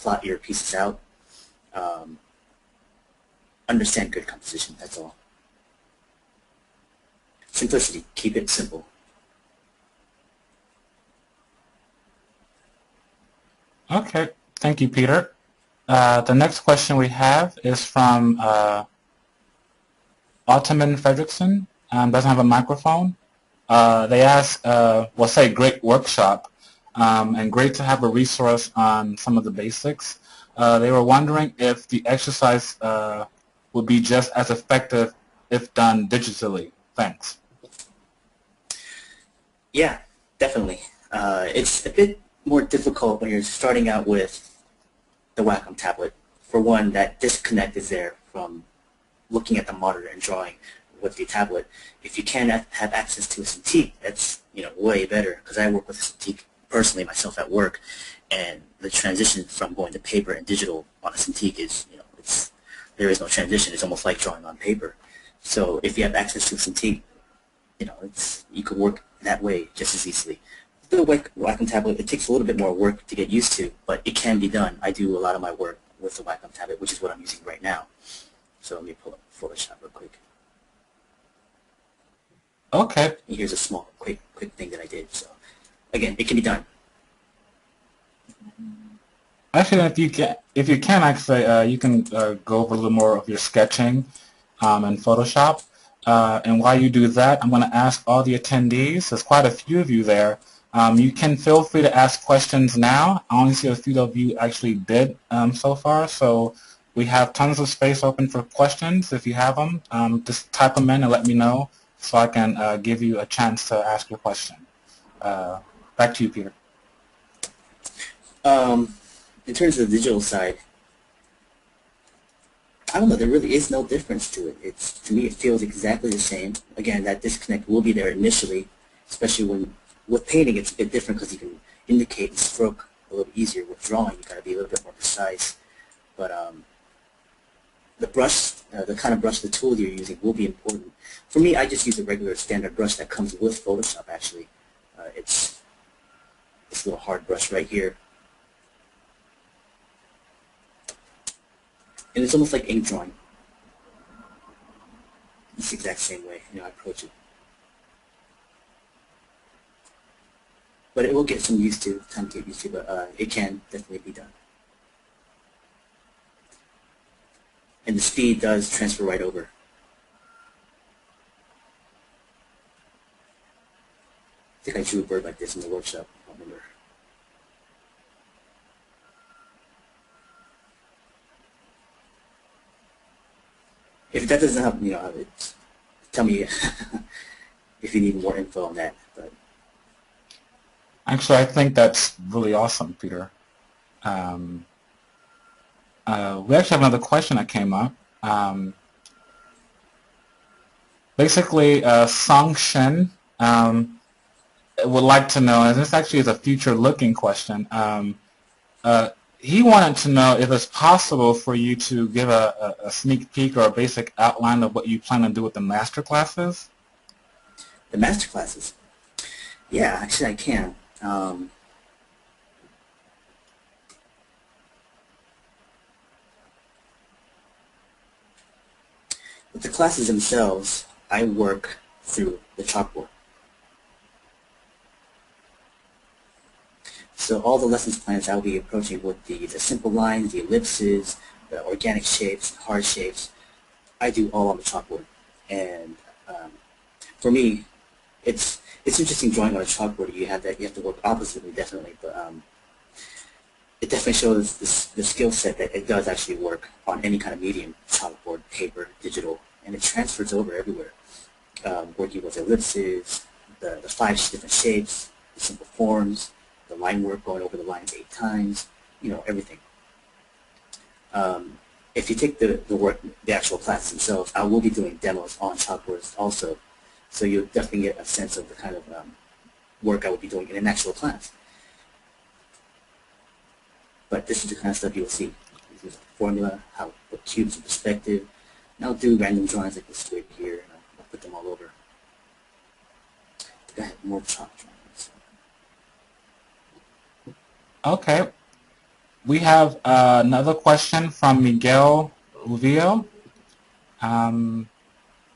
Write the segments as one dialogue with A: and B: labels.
A: plot your pieces out. Um, Understand good composition, that's all. Simplicity, keep it simple.
B: Okay, thank you, Peter. The next question we have is from Ottoman Fredrickson. Doesn't have a microphone. They ask, we'll say great workshop, and great to have a resource on some of the basics. They were wondering if the exercise would be just as effective if done digitally. Thanks.
A: Yeah, definitely. It's a bit more difficult when you're starting out with the Wacom tablet. For one, that disconnect is there from looking at the monitor and drawing with the tablet. If you can have access to a Cintiq, that's way better, because I work with a Cintiq personally myself at work, and the transition from going to paper and digital on a Cintiq is there is no transition. It's almost like drawing on paper. So if you have access to a Cintiq, you could work that way just as easily. The Wacom tablet, it takes a little bit more work to get used to, but it can be done. I do a lot of my work with the Wacom tablet, which is what I'm using right now. So let me pull up Photoshop real quick.
B: Okay.
A: And here's a small, quick thing that I did. So again, it can be done.
B: Actually, if you can actually, you can go over a little more of your sketching in Photoshop. And while you do that, I'm going to ask all the attendees. There's quite a few of you there. You can feel free to ask questions now. I only see a few of you actually did so far, so we have tons of space open for questions. If you have them, just type them in and let me know so I can give you a chance to ask your question. Back to you, Peter.
A: In terms of the digital side, I don't know, there really is no difference to it. To me, it feels exactly the same. Again, that disconnect will be there initially, especially when, with painting, it's a bit different because you can indicate and stroke a little easier. With drawing, you got to be a little bit more precise. But the brush, the kind of brush, the tool you're using will be important. For me, I just use a regular standard brush that comes with Photoshop, actually. It's this little hard brush right here. And it's almost like ink drawing. It's the exact same way I approach it. But it will get some time to get used to, but it can definitely be done. And the speed does transfer right over. I think I drew a bird like this in the workshop, I don't remember. If that doesn't help, tell me if you need more info on that. But
B: Actually, I think that's really awesome, Peter. We actually have another question that came up. Basically, Song Shen would like to know, and this actually is a future-looking question. He wanted to know if it's possible for you to give a sneak peek or a basic outline of what you plan to do with the master classes.
A: the master classes, yeah, actually I can. With the classes themselves, I work through the chalkboard. So all the lessons plans I'll be approaching with the simple lines, the ellipses, the organic shapes, hard shapes, I do all on the chalkboard. And for me, it's interesting drawing on a chalkboard. You have to work oppositely, definitely, but it definitely shows the skill set that it does actually work on any kind of medium: chalkboard, paper, digital, and it transfers over everywhere. Working with ellipses, the 5 different shapes, the simple forms, the line work, going over the lines 8 times, everything. If you take the actual classes themselves, I will be doing demos on chalkboards also, so you'll definitely get a sense of the kind of work I would be doing in an actual class. But this is the kind of stuff you'll see. This is a formula, how to put cubes in perspective, and I'll do random drawings like this square here, and I'll put them all over. Go ahead, more chalk drawings.
B: Okay. We have another question from Miguel Uvio.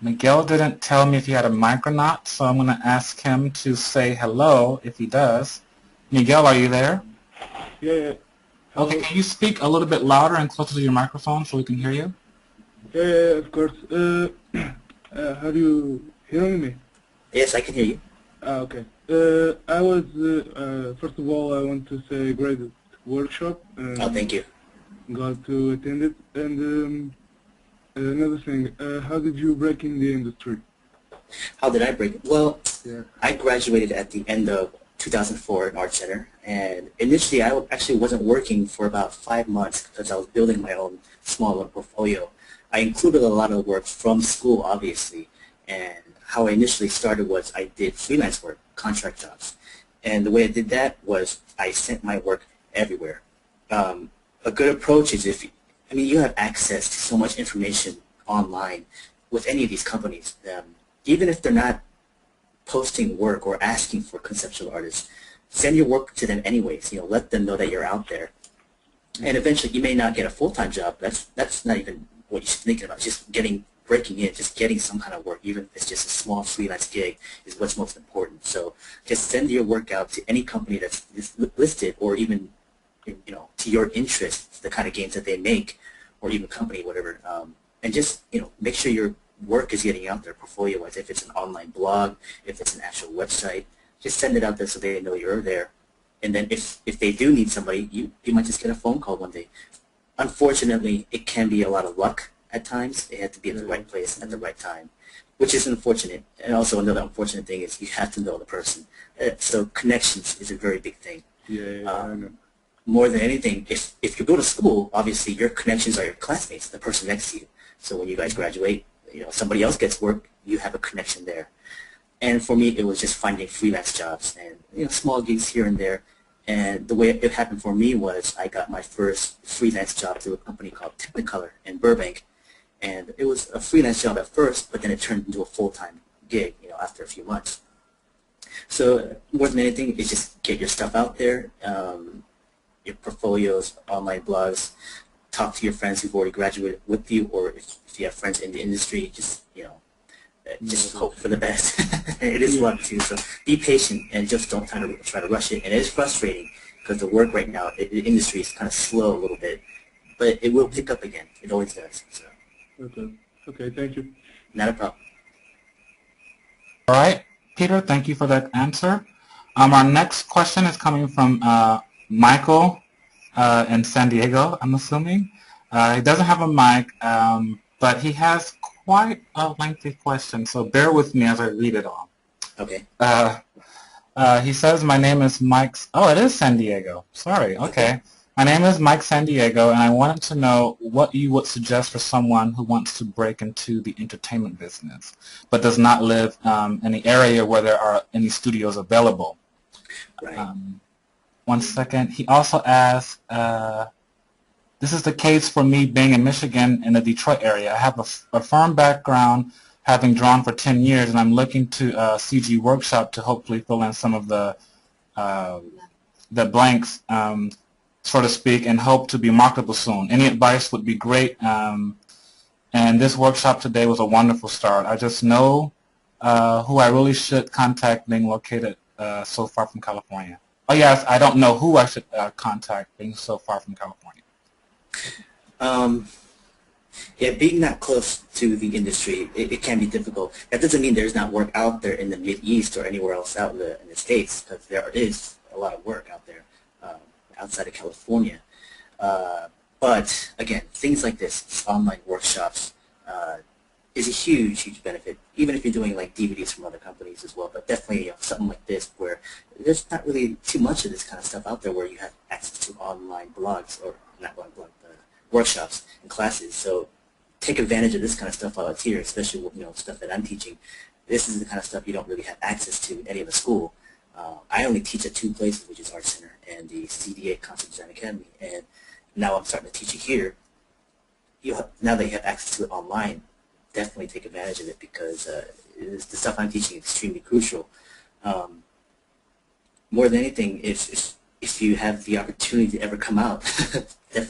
B: Miguel didn't tell me if he had a mic or not, so I'm going to ask him to say hello if he does. Miguel, are you there?
C: Yeah.
B: Okay, can you speak a little bit louder and closer to your microphone so we can hear you?
C: Yeah, of course. Are you hearing me?
A: Yes, I can hear you.
C: Okay. I was, first of all, I want to say great workshop.
A: Oh, thank you.
C: Glad to attend it. And another thing, how did you break in the industry?
A: How did I break it? Well,
C: Yeah.
A: I graduated at the end of 2004 at Art Center, and initially I actually wasn't working for about 5 months because I was building my own small little portfolio. I included a lot of work from school, obviously, and how I initially started was I did freelance work, contract jobs, and the way I did that was I sent my work everywhere. A good approach is you have access to so much information online with any of these companies. Even if they're not posting work or asking for conceptual artists, send your work to them anyways. Let them know that you're out there. And eventually, you may not get a full-time job. That's not even what you're thinking about. Just breaking in, just getting some kind of work, even if it's just a small freelance gig, is what's most important. So just send your work out to any company that's listed, or even to your interests, the kind of games that they make, or even company, whatever. And just make sure your work is getting out there portfolio-wise. If it's an online blog, if it's an actual website, just send it out there so they know you're there. And then if they do need somebody, you might just get a phone call one day. Unfortunately, it can be a lot of luck at times. They have to be at the right place at the right time, which is unfortunate. And also another unfortunate thing is you have to know the person. So connections is a very big thing.
C: Yeah, I know.
A: More than anything, if you go to school, obviously your connections are your classmates, the person next to you. So when you guys graduate, somebody else gets work, you have a connection there. And for me, it was just finding freelance jobs and small gigs here and there. And the way it happened for me was I got my first freelance job through a company called Technicolor in Burbank. And it was a freelance job at first, but then it turned into a full-time gig, after a few months. So more than anything, it's just get your stuff out there, your portfolios, online blogs, talk to your friends who've already graduated with you, or if you have friends in the industry, just hope for the best. It is luck too, so be patient and just don't try to rush it. And it is frustrating because the work right now, the industry is kind of slow a little bit, but it will pick up again. It always does. So.
C: Okay, thank you.
A: Not a problem.
B: All right, Peter, thank you for that answer. Our next question is coming from Michael in San Diego, I'm assuming. He doesn't have a mic, but he has quite a lengthy question, so bear with me as I read it all.
A: Okay.
B: He says, my name is Mike. Oh, it is San Diego. Sorry. Okay. My name is Mike San Diego, and I wanted to know what you would suggest for someone who wants to break into the entertainment business, but does not live in the area where there are any studios available.
A: Right.
B: One second. He also asks, this is the case for me being in Michigan in the Detroit area. I have a firm background, having drawn for 10 years, and I'm looking to CG Workshop to hopefully fill in some of the blanks, so to speak, and hope to be marketable soon. Any advice would be great. And this workshop today was a wonderful start. I just know who I really should contact being located so far from California. Oh yes, I don't know who I should contact being so far from California.
A: Yeah, being that close to the industry, it can be difficult. That doesn't mean there's not work out there in the Mideast or anywhere else out in the States, because there is a lot of work out there outside of California. But again, things like this, online workshops, is a huge benefit, even if you're doing like DVDs from other companies as well. But definitely something like this where there's not really too much of this kind of stuff out there where you have access to online blogs, or not online blogs, workshops and classes. So take advantage of this kind of stuff while it's here, especially with stuff that I'm teaching. This is the kind of stuff you don't really have access to in any other school. I only teach at 2 places, which is Art Center and the CDA Concept Design Academy, and now I'm starting to teach it here. Now that you have access to it online, definitely take advantage of it, because the stuff I'm teaching is extremely crucial. More than anything, it's if you have the opportunity to ever come out, definitely